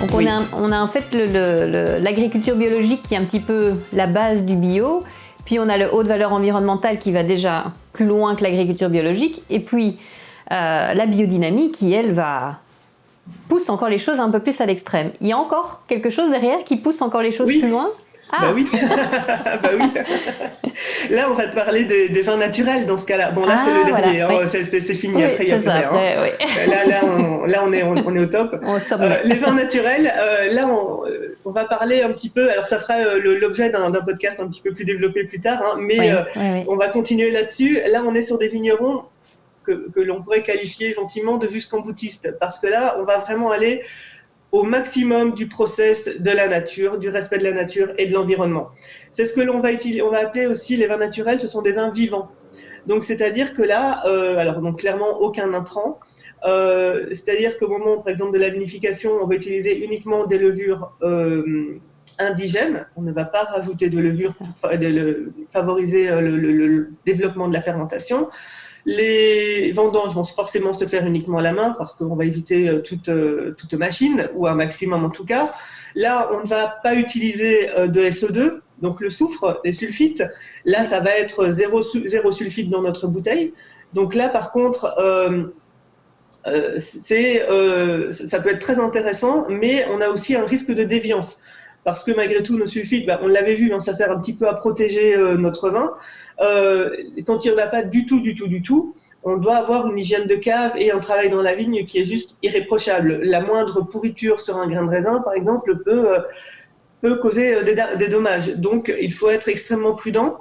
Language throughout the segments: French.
Donc Oui. on a en fait l'agriculture biologique qui est un petit peu la base du bio, puis on a le haute valeur environnementale qui va déjà plus loin que l'agriculture biologique, et puis la biodynamie qui, elle, pousse encore les choses un peu plus à l'extrême. Il y a encore quelque chose derrière qui pousse encore les choses plus Oui, loin? bah Ah, oui, bah oui. Là, on va te parler des vins naturels dans ce cas-là. Bon, là, c'est le ah voilà, dernier, hein. oui. C'est fini, Oui, après, il n'y a c'est plus ça, rien, hein. après, oui. Là, on est au top. Au sommet. Les vins naturels, là, on va parler un petit peu, alors ça fera l'objet d'un podcast un petit peu plus développé plus tard, hein, mais Oui, oui, oui. on va continuer là-dessus. Là, on est sur des vignerons que l'on pourrait qualifier gentiment de jusqu'en boutiste, parce que là, on va vraiment aller au maximum du process de la nature, du respect de la nature et de l'environnement. C'est ce que l'on va utiliser, on va appeler aussi les vins naturels, ce sont des vins vivants. Donc, c'est-à-dire que là, alors donc clairement aucun intrant, c'est-à-dire qu'au moment, par exemple, de la vinification, on va utiliser uniquement des levures indigènes. On ne va pas rajouter de levure pour favoriser le développement de la fermentation. Les vendanges vont forcément se faire uniquement à la main parce qu'on va éviter toute machine, ou un maximum en tout cas. Là, on ne va pas utiliser de SO2, donc le soufre, les sulfites. Là, ça va être zéro sulfite dans notre bouteille. Donc là, par contre, ça peut être très intéressant, mais on a aussi un risque de déviance. Parce que malgré tout, nos sulfites, on l'avait vu, hein, ça sert un petit peu à protéger notre vin. Quand il n'y en a pas du tout, on doit avoir une hygiène de cave et un travail dans la vigne qui est juste irréprochable. La moindre pourriture sur un grain de raisin, par exemple, peut causer des dommages. Donc, il faut être extrêmement prudent.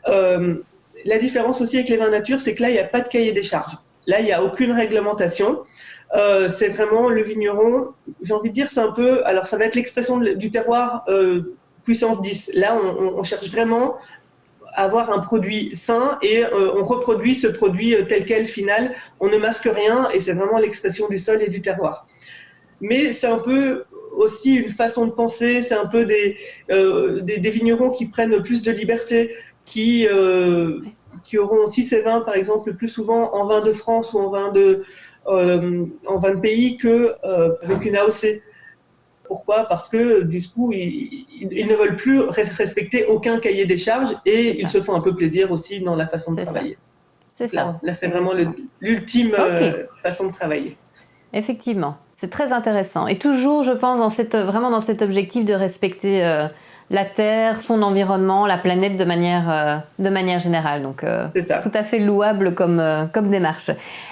La différence aussi avec les vins nature, c'est que là, il n'y a pas de cahier des charges. Là, il n'y a aucune réglementation. C'est vraiment le vigneron, j'ai envie de dire, c'est un peu, alors ça va être l'expression du terroir puissance 10. Là, on cherche vraiment à avoir un produit sain et on reproduit ce produit tel quel final. On ne masque rien et c'est vraiment l'expression du sol et du terroir. Mais c'est un peu aussi une façon de penser, c'est un peu des vignerons qui prennent plus de liberté, qui auront aussi ces vins, par exemple, plus souvent en vin de France ou en vin de pays qu'avec une AOC. Pourquoi ? Parce que du coup, ils ne veulent plus respecter aucun cahier des charges et ils se font un peu plaisir aussi dans la façon de travailler. C'est ça. Là, c'est vraiment l'ultime façon de travailler. Effectivement, c'est très intéressant. Et toujours, je pense, vraiment dans cet objectif de respecter la Terre, son environnement, la planète de manière générale. Donc, tout à fait louable comme démarche.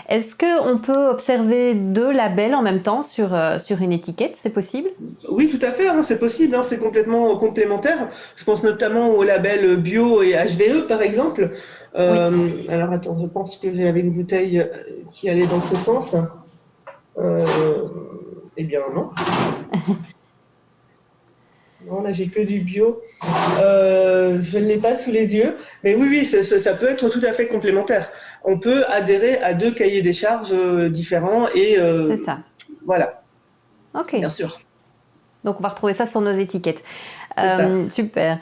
Est-ce qu'on peut observer 2 labels en même temps sur une étiquette ? C'est possible ? Oui, tout à fait, hein, c'est possible, hein, c'est complètement complémentaire. Je pense notamment au label bio et HVE, par exemple. Oui. Alors, attends, je pense que j'avais une bouteille qui allait dans ce sens. Eh bien, non. Non, là, j'ai que du bio. Je ne l'ai pas sous les yeux. Mais oui, ça peut être tout à fait complémentaire. On peut adhérer à 2 cahiers des charges différents et C'est ça. voilà. Ok. Bien sûr. Donc, on va retrouver ça sur nos étiquettes. C'est ça. Super.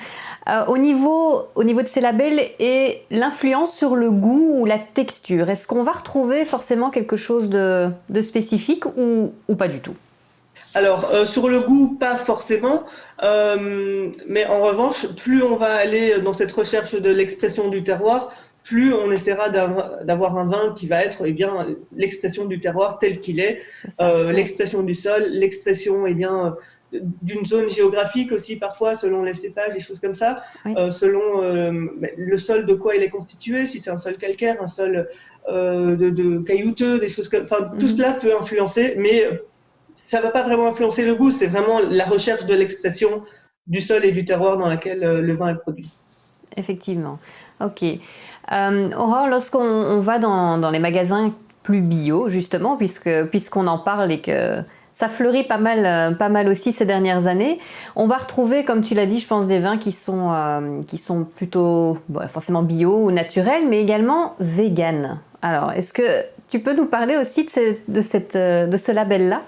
Au niveau de ces labels et l'influence sur le goût ou la texture, est-ce qu'on va retrouver forcément quelque chose de spécifique ou pas du tout ? Alors, sur le goût, pas forcément, mais en revanche, plus on va aller dans cette recherche de l'expression du terroir, plus on essaiera d'avoir un vin qui va être l'expression du terroir tel qu'il est, l'expression du sol, l'expression d'une zone géographique aussi parfois, selon les cépages, des choses comme ça, selon le sol de quoi il est constitué, si c'est un sol calcaire, un sol de caillouteux, des choses comme ça. Tout cela peut influencer, mais ça ne va pas vraiment influencer le goût, c'est vraiment la recherche de l'expression du sol et du terroir dans lequel le vin est produit. Effectivement. Ok. Aurore, lorsqu'on va dans les magasins plus bio, justement, puisqu'on en parle et que ça fleurit pas mal aussi ces dernières années, on va retrouver, comme tu l'as dit, je pense, des vins qui sont plutôt forcément bio ou naturels, mais également vegan. Alors, est-ce que tu peux nous parler aussi de ce label-là ?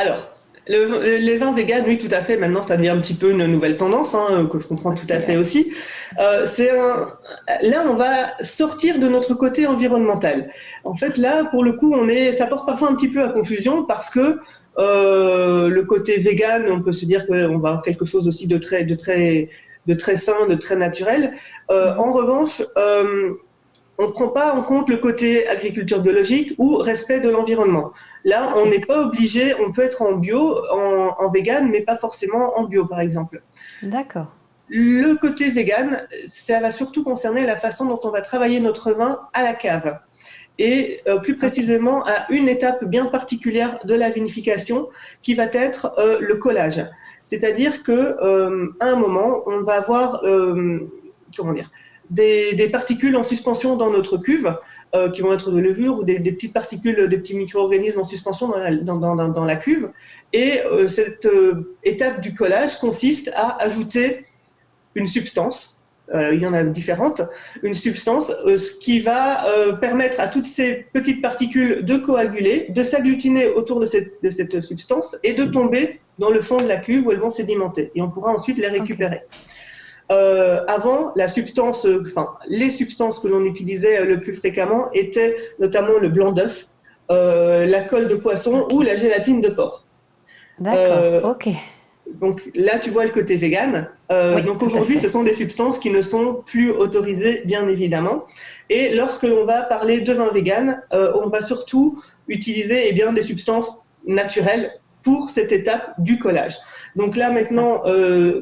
Alors, les vins véganes, oui, tout à fait. Maintenant, ça devient un petit peu une nouvelle tendance, que je comprends tout à fait aussi. Là, on va sortir de notre côté environnemental. En fait, là, pour le coup, ça porte parfois un petit peu à confusion parce que Le côté vegan, on peut se dire qu'on va avoir quelque chose aussi de très sain, de très naturel. En revanche, on ne prend pas en compte le côté agriculture biologique ou respect de l'environnement. Là, on n'est pas obligé, on peut être en bio, en vegan, mais pas forcément en bio, par exemple. D'accord. Le côté vegan, ça va surtout concerner la façon dont on va travailler notre vin à la cave. Et plus précisément à une étape bien particulière de la vinification qui va être le collage. C'est-à-dire que à un moment, on va avoir des particules en suspension dans notre cuve qui vont être de levure ou des petites particules, des petits micro-organismes en suspension dans la cuve. Et cette étape du collage consiste à ajouter une substance, il y en a différentes, une substance qui va permettre à toutes ces petites particules de coaguler, de s'agglutiner autour de cette substance et de tomber dans le fond de la cuve où elles vont sédimenter. Et on pourra ensuite les récupérer. Avant, les substances que l'on utilisait le plus fréquemment étaient notamment le blanc d'œuf, la colle de poisson ou la gélatine de porc. D'accord, ok. Donc là, tu vois le côté vegan. Oui, donc tout à aujourd'hui, fait. ce sont des substances qui ne sont plus autorisées, bien évidemment. Et lorsque l'on va parler de vin vegan, on va surtout utiliser des substances naturelles pour cette étape du collage. Donc là, maintenant,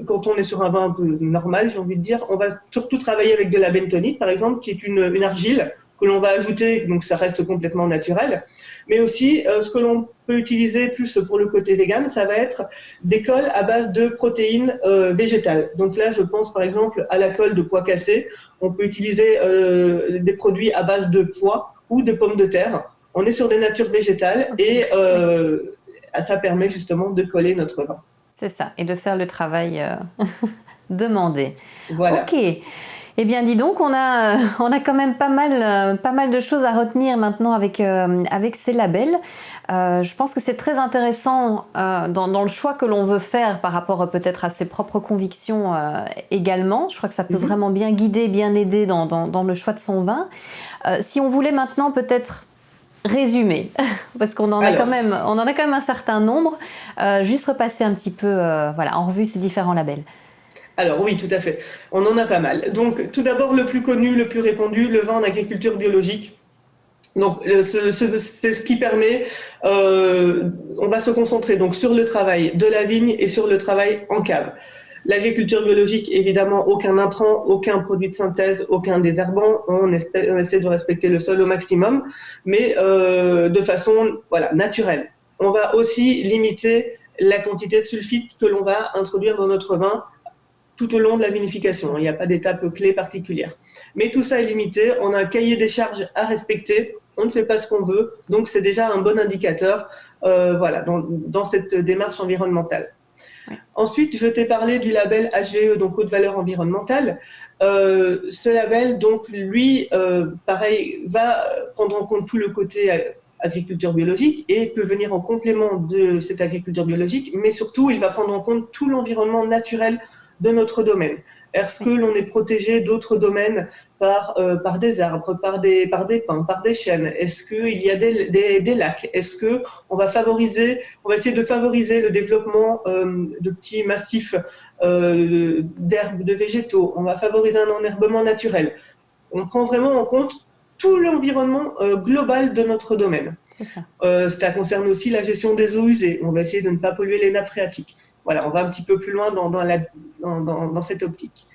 quand on est sur un vin un peu normal, j'ai envie de dire, on va surtout travailler avec de la bentonite, par exemple, qui est une argile que l'on va ajouter, donc ça reste complètement naturel. Mais aussi, ce que l'on peut utiliser plus pour le côté vegan, ça va être des colles à base de protéines végétales. Donc là, je pense par exemple à la colle de pois cassés. On peut utiliser des produits à base de pois ou de pommes de terre. On est sur des natures végétales et ça permet justement de coller notre vin. C'est ça, et de faire le travail demandé. Voilà. Ok. Eh bien, dis donc, on a quand même pas mal de choses à retenir maintenant avec ces labels. Je pense que c'est très intéressant dans le choix que l'on veut faire par rapport peut-être à ses propres convictions également. Je crois que ça peut vraiment bien guider, bien aider dans le choix de son vin. Si on voulait maintenant peut-être résumer, parce qu'on en a quand même un certain nombre, juste repasser un petit peu en revue ces différents labels. Alors oui, tout à fait. On en a pas mal. Donc tout d'abord, le plus connu, le plus répandu, le vin en agriculture biologique. Donc c'est ce qui permet, on va se concentrer donc sur le travail de la vigne et sur le travail en cave. L'agriculture biologique, évidemment, aucun intrant, aucun produit de synthèse, aucun désherbant. On essaie de respecter le sol au maximum, mais de façon naturelle. On va aussi limiter la quantité de sulfite que l'on va introduire dans notre vin tout au long de la vinification. Il n'y a pas d'étape clé particulière. Mais tout ça est limité, on a un cahier des charges à respecter, on ne fait pas ce qu'on veut, donc c'est déjà un bon indicateur dans cette démarche environnementale. Ouais. Ensuite, je t'ai parlé du label HVE, donc haute valeur environnementale. Ce label, donc lui, pareil, va prendre en compte tout le côté agriculture biologique et peut venir en complément de cette agriculture biologique, mais surtout, il va prendre en compte tout l'environnement naturel de notre domaine. Est-ce que l'on est protégé d'autres domaines par des arbres, par des pins, par des chênes? Est-ce qu'il y a des lacs? Est-ce qu'on va essayer de favoriser le développement de petits massifs d'herbes, de végétaux? On va favoriser un enherbement naturel. On prend vraiment en compte tout l'environnement global de notre domaine. Ça concerne aussi la gestion des eaux usées. On va essayer de ne pas polluer les nappes phréatiques. Voilà, on va un petit peu plus loin dans cette optique.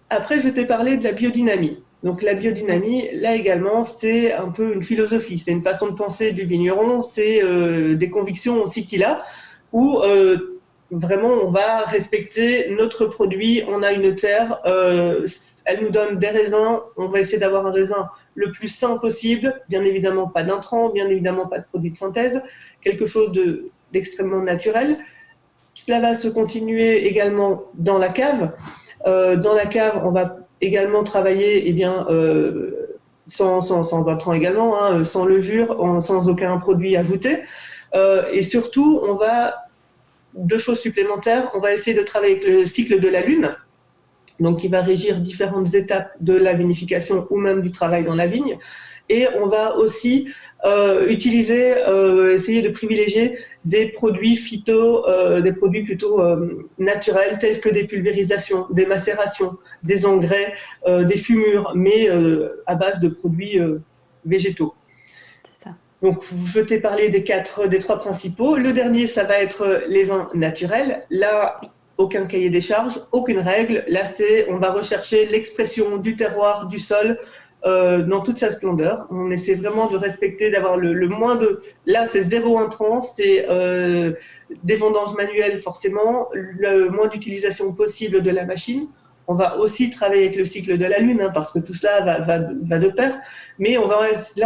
Après, je t'ai parlé de la biodynamie. Donc la biodynamie, là également, c'est un peu une philosophie, c'est une façon de penser du vigneron, c'est des convictions aussi qu'il a, où vraiment on va respecter notre produit, on a une terre, elle nous donne des raisins, on va essayer d'avoir un raisin le plus sain possible, bien évidemment pas d'intrants, bien évidemment pas de produits de synthèse, quelque chose d'extrêmement naturel. Cela va se continuer également dans la cave. Dans la cave, on va également travailler sans intrants également, sans levure, sans aucun produit ajouté. Et surtout, deux choses supplémentaires, on va essayer de travailler avec le cycle de la Lune. donc qui va régir différentes étapes de la vinification ou même du travail dans la vigne. Et on va aussi essayer de privilégier des produits des produits plutôt naturels, tels que des pulvérisations, des macérations, des engrais, des fumures, mais à base de produits végétaux. C'est ça. Donc, je t'ai parlé des trois principaux. Le dernier, ça va être les vins naturels. Là, aucun cahier des charges, aucune règle. Là, on va rechercher l'expression du terroir, du sol, dans toute sa splendeur. On essaie vraiment de respecter, d'avoir le moins de... Là, c'est zéro intrant, c'est des vendanges manuelles forcément, le moins d'utilisation possible de la machine. On va aussi travailler avec le cycle de la Lune, hein, parce que tout cela va de pair. Mais là,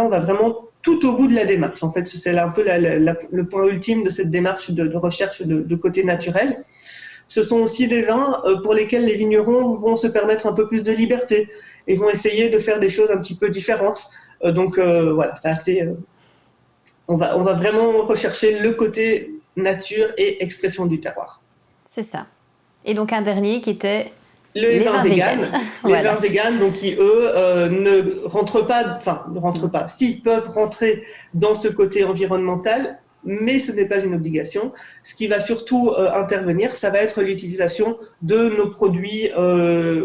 on va vraiment tout au bout de la démarche. En fait, c'est un peu le point ultime de cette démarche de recherche de côté naturel. Ce sont aussi des vins pour lesquels les vignerons vont se permettre un peu plus de liberté et vont essayer de faire des choses un petit peu différentes. Donc voilà, c'est assez. On va vraiment rechercher le côté nature et expression du terroir. C'est ça. Et donc un dernier qui était les vins véganes. Les vins véganes, donc qui eux ne rentrent pas. S'ils peuvent rentrer dans ce côté environnemental, mais ce n'est pas une obligation. Ce qui va surtout intervenir, ça va être l'utilisation de nos produits,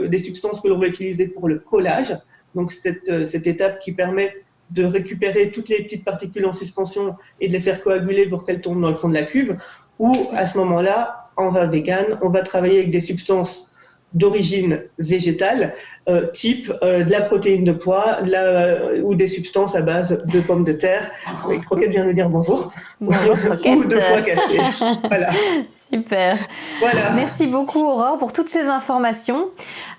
des substances que l'on va utiliser pour le collage. Donc cette étape qui permet de récupérer toutes les petites particules en suspension et de les faire coaguler pour qu'elles tombent dans le fond de la cuve. Ou à ce moment-là, en vin vegan, on va travailler avec des substances d'origine végétale, type de la protéine de pois ou des substances à base de pommes de terre. Oui, Croquette vient nous dire bonjour. Bonjour Croquette. Ou de pois cassés. Voilà. Super. Voilà. Merci beaucoup Aurore pour toutes ces informations.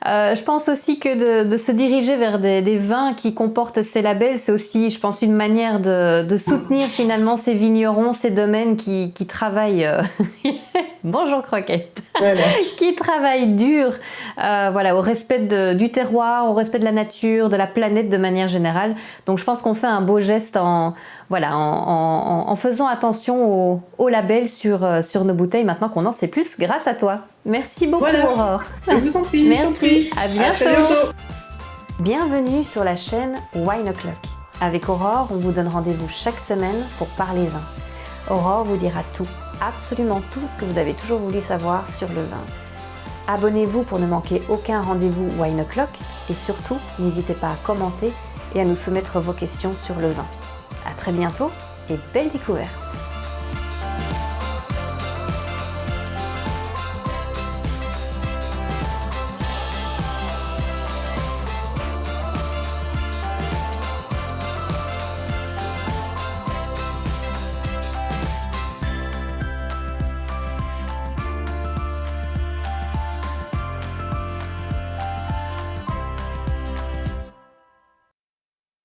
Je pense aussi que de se diriger vers des vins qui comportent ces labels, c'est aussi, je pense, une manière de soutenir finalement ces vignerons, ces domaines qui travaillent... Bonjour Croquette. Voilà. Qui travaillent dur au respect du terroir, au respect de la nature, de la planète de manière générale. Donc je pense qu'on fait un beau geste en faisant attention au label sur nos bouteilles maintenant qu'on en sait plus grâce à toi. Merci beaucoup Aurore. Je vous en prie. Merci, à bientôt. À très bientôt. Bienvenue sur la chaîne Wine O'Clock. Avec Aurore, on vous donne rendez-vous chaque semaine pour parler vin. Aurore vous dira tout, absolument tout ce que vous avez toujours voulu savoir sur le vin. Abonnez-vous pour ne manquer aucun rendez-vous Wine O'Clock et surtout, n'hésitez pas à commenter et à nous soumettre vos questions sur le vin. À très bientôt et belle découverte!